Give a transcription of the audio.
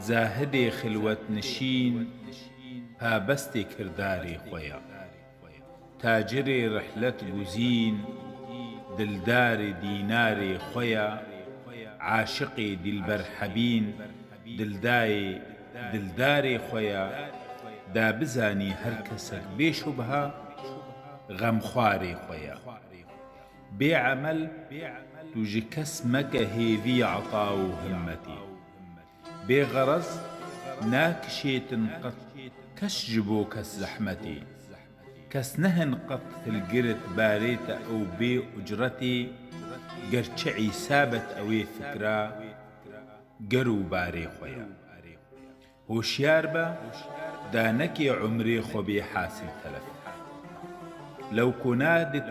زاهدێ خلوەت نشین پابەستێ کردارێ خۆیە، تاجرێ ڕحلەت گوزین دلدارێ دینارێ خۆیە، عاشقێ دیلبەر حەبین دلدارێ خۆیە، دابزانی هەر کەسێک بێ شوبهە غەمخوارێ خۆیە. بێعەمەل توو ji kes meke hêvî eta û himmetê، bêxerez nakişêtin qet kes ji bo kes zehmetê، kes nehin qet hilgirt barê te ew bê ucretê، gerçi îsa bet ew ê fikra ger û barê xwe ye. Hoşyar be da nekê umrê xwe bê hasil telef، لو ku nadit